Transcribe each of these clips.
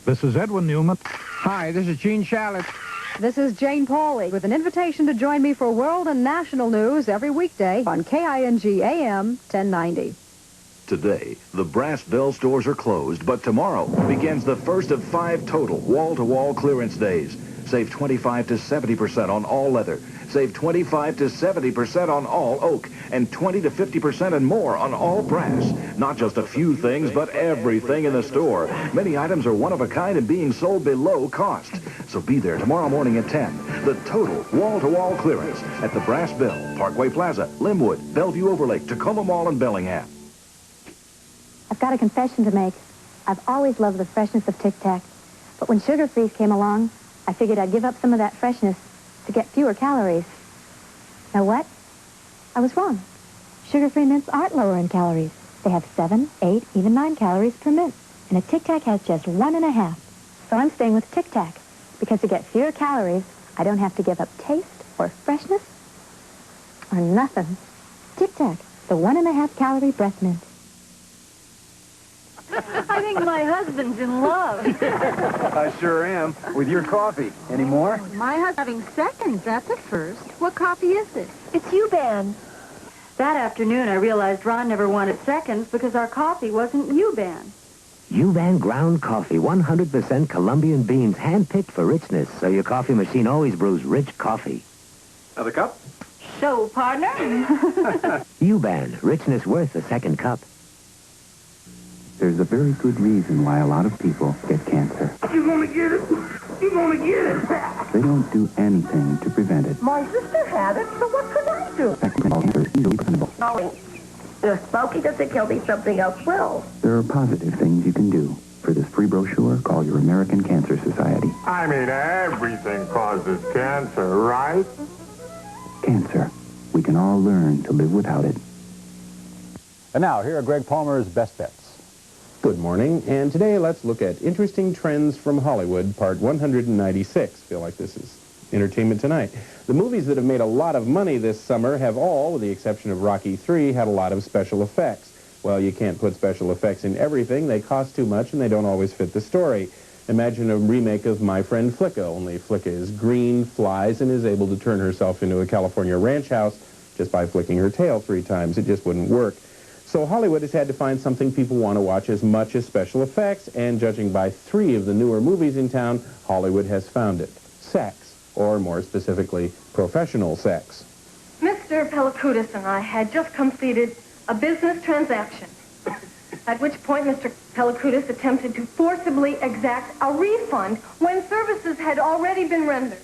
This is Edwin Newman. Hi, this is Gene Shalit. This is Jane Pauley with an invitation to join me for world and national news every weekday on KING AM 1090. Today, the brass bell stores are closed, but tomorrow begins the first of 5 total wall-to-wall clearance days. Save 25 to 70% on all leather. Save 25 to 70% on all oak, and 20 to 50% and more on all brass. Not just a few things, but everything in the store. Many items are one of a kind and being sold below cost. So be there tomorrow morning at 10. The total wall-to-wall clearance at the Brass Bell, Parkway Plaza, Linwood, Bellevue Overlake, Tacoma Mall, and Bellingham. I've got a confession to make. I've always loved the freshness of Tic Tac. But when Sugar Freeze came along, I figured I'd give up some of that freshness to get fewer calories. Now what? I was wrong. Sugar-free mints aren't lower in calories. They have 7, 8, even 9 calories per mint. And a Tic Tac has just 1.5. So I'm staying with Tic Tac. Because to get fewer calories, I don't have to give up taste or freshness or nothing. Tic Tac, the 1.5 calorie breath mint. I think my husband's in love. I sure am. With your coffee. Any more? My husband's having seconds. That's a first. What coffee is this? It's U-Ban. That afternoon, I realized Ron never wanted seconds because our coffee wasn't U-Ban. U-Ban ground coffee, 100% Colombian beans, hand-picked for richness, so your coffee machine always brews rich coffee. Another cup? So, partner? U-Ban, richness worth a second cup. There's a very good reason why a lot of people get cancer. You're gonna get it. You're gonna get it. They don't do anything to prevent it. My sister had it, so what could I do? Cancer is easily preventable. No, if smoking doesn't kill me, something else will. There are positive things you can do. For this free brochure, call your American Cancer Society. I mean, everything causes cancer, right? Cancer. We can all learn to live without it. And now, here are Greg Palmer's Best Bets. Good morning, and today let's look at Interesting Trends from Hollywood, part 196. Feel like this is Entertainment Tonight. The movies that have made a lot of money this summer have all, with the exception of Rocky III, had a lot of special effects. Well, you can't put special effects in everything. They cost too much, and they don't always fit the story. Imagine a remake of My Friend Flicka, only Flicka is green, flies, and is able to turn herself into a California ranch house just by flicking her tail 3 times. It just wouldn't work. So Hollywood has had to find something people want to watch as much as special effects, and judging by 3 of the newer movies in town, Hollywood has found it. Sex, or more specifically, professional sex. Mr. Pelakoutis and I had just completed a business transaction, at which point Mr. Pelakoutis attempted to forcibly exact a refund when services had already been rendered.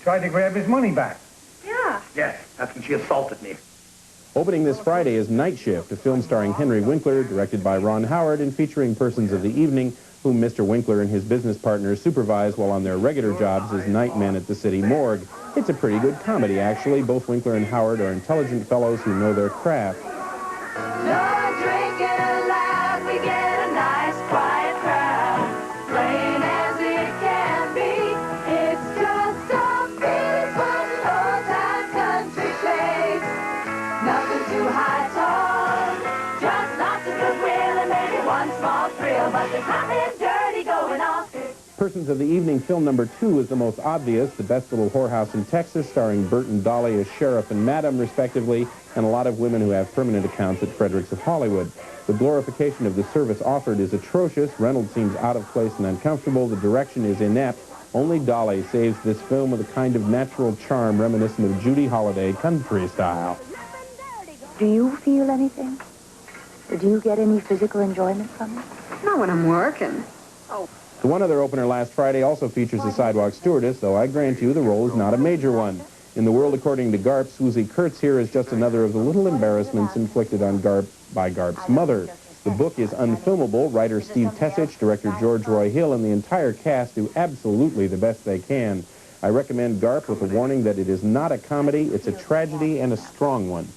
Tried to grab his money back. Yeah. Yes, that's when she assaulted me. Opening this Friday is Night Shift, a film starring Henry Winkler, directed by Ron Howard, and featuring persons of the evening whom Mr. Winkler and his business partners supervise while on their regular jobs as nightmen at the city morgue. It's a pretty good comedy, actually. Both Winkler and Howard are intelligent fellows who know their craft. No drinking allowed, we get a nice quiet crowd, plain as it can be. It's just a beautiful old-time country place. Nothing too high tone, just lots of goodwill and maybe one small thrill, but there's nothing dirty going on. Persons of the Evening film number 2 is the most obvious, The Best Little Whorehouse in Texas, starring Bert and Dolly as sheriff and madam, respectively, and a lot of women who have permanent accounts at Fredericks of Hollywood. The glorification of the service offered is atrocious. Reynolds seems out of place and uncomfortable. The direction is inept. Only Dolly saves this film with a kind of natural charm reminiscent of Judy Holliday country style. Do you feel anything? Or do you get any physical enjoyment from it? Not when I'm working. The one other opener last Friday also features a sidewalk stewardess, though I grant you the role is not a major one. In The World According to Garp, Susie Kurtz here is just another of the little embarrassments inflicted on Garp by Garp's mother. The book is unfilmable. Writer Steve Tessich, director George Roy Hill, and the entire cast do absolutely the best they can. I recommend Garp with a warning that it is not a comedy, it's a tragedy and a strong one.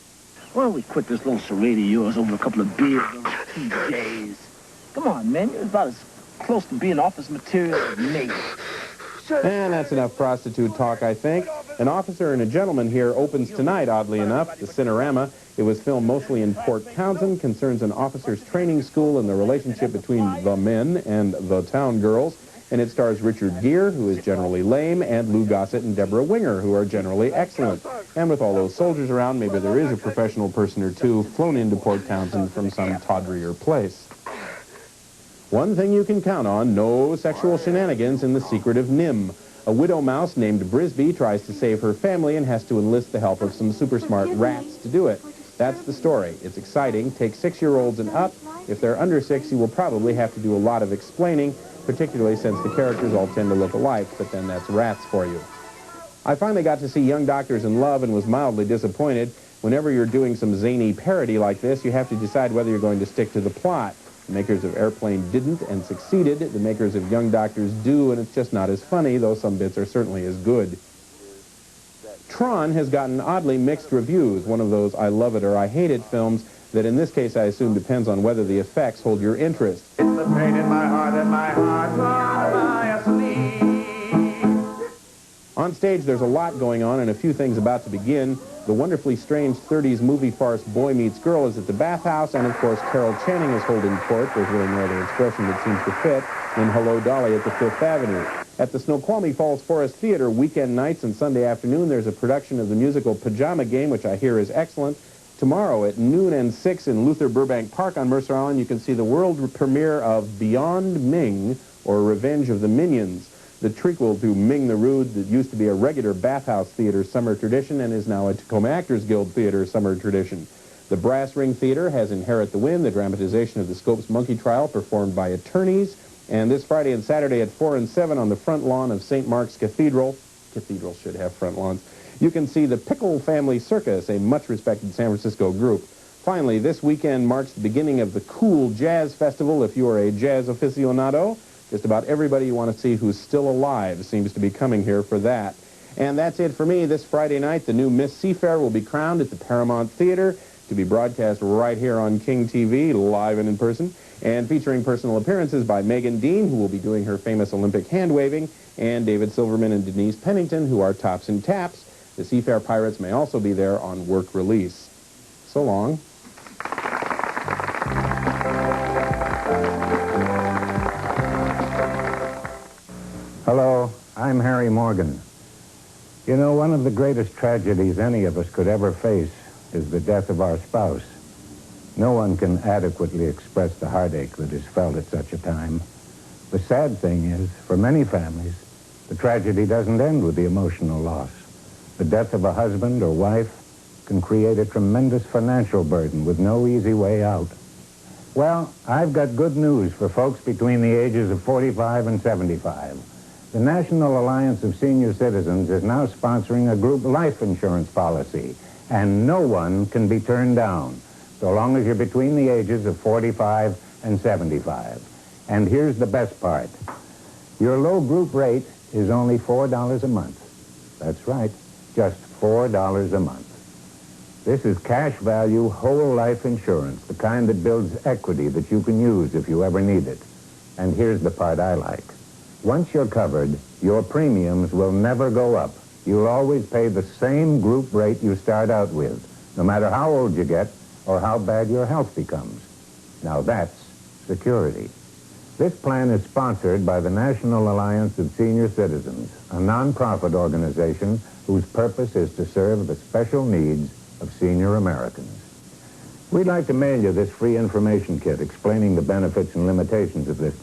Why don't we quit this little charade of yours over a couple of beers those 2 days? Come on, man, you're about as close to being office material as me. And that's enough prostitute talk, I think. An Officer and a Gentleman here opens tonight, oddly enough, the Cinerama. It was filmed mostly in Port Townsend, concerns an officer's training school and the relationship between the men and the town girls. and it stars Richard Gere, who is generally lame, and Lou Gossett and Deborah Winger, who are generally excellent. And with all those soldiers around, maybe there is a professional person or two flown into Port Townsend from some tawdrier place. One thing you can count on, no sexual shenanigans in The Secret of Nim. A widow mouse named Brisby tries to save her family and has to enlist the help of some super smart rats to do it. That's the story. It's exciting. Take 6-year-olds and up. If they're under 6, you will probably have to do a lot of explaining, particularly since the characters all tend to look alike, but then that's rats for you. I finally got to see Young Doctors in Love and was mildly disappointed. Whenever you're doing some zany parody like this, you have to decide whether you're going to stick to the plot. The makers of Airplane didn't and succeeded. The makers of Young Doctors do, and it's just not as funny, though some bits are certainly as good. Tron has gotten oddly mixed reviews, one of those I love it or I hate it films that in this case I assume depends on whether the effects hold your interest. It's the pain in my heart and my heart's on asleep. On stage there's a lot going on and a few things about to begin. The wonderfully strange 30s movie farce Boy Meets Girl is at the bathhouse, and of course Carol Channing is holding court, there's really no other expression that seems to fit, in Hello Dolly at the Fifth Avenue. At the Snoqualmie Falls Forest Theater, weekend nights and Sunday afternoon, there's a production of the musical Pajama Game, which I hear is excellent. Tomorrow at noon and 6 in Luther Burbank Park on Mercer Island, you can see the world premiere of Beyond Ming, or Revenge of the Minions, the trequel to Ming the Rude that used to be a regular Bathhouse Theater summer tradition and is now a Tacoma Actors Guild Theater summer tradition. The Brass Ring Theater has Inherit the Wind, the dramatization of the Scopes Monkey Trial performed by attorneys. And this Friday and Saturday at 4 and 7 on the front lawn of St. Mark's Cathedral, cathedrals should have front lawns, you can see the Pickle Family Circus, a much-respected San Francisco group. Finally, this weekend marks the beginning of the Cool Jazz Festival. If you are a jazz aficionado, just about everybody you want to see who's still alive seems to be coming here for that. And that's it for me. This Friday night, the new Miss Seafair will be crowned at the Paramount Theater to be broadcast right here on King TV, live and in person, and featuring personal appearances by Megan Dean, who will be doing her famous Olympic hand-waving, and David Silverman and Denise Pennington, who are tops and taps. The Seafair Pirates may also be there on work release. So long. Hello, I'm Harry Morgan. You know, one of the greatest tragedies any of us could ever face is the death of our spouse. No one can adequately express the heartache that is felt at such a time. The sad thing is, for many families, the tragedy doesn't end with the emotional loss. The death of a husband or wife can create a tremendous financial burden with no easy way out. Well, I've got good news for folks between the ages of 45 and 75. The National Alliance of Senior Citizens is now sponsoring a group life insurance policy, and no one can be turned down, so long as you're between the ages of 45 and 75. And here's the best part. Your low group rate is only $4 a month. That's right, just $4 a month. This is cash value whole life insurance, the kind that builds equity that you can use if you ever need it. And here's the part I like. Once you're covered, your premiums will never go up. You'll always pay the same group rate you start out with, no matter how old you get or how bad your health becomes. Now that's security. This plan is sponsored by the National Alliance of Senior Citizens, a nonprofit organization whose purpose is to serve the special needs of senior Americans. We'd like to mail you this free information kit explaining the benefits and limitations of this policy.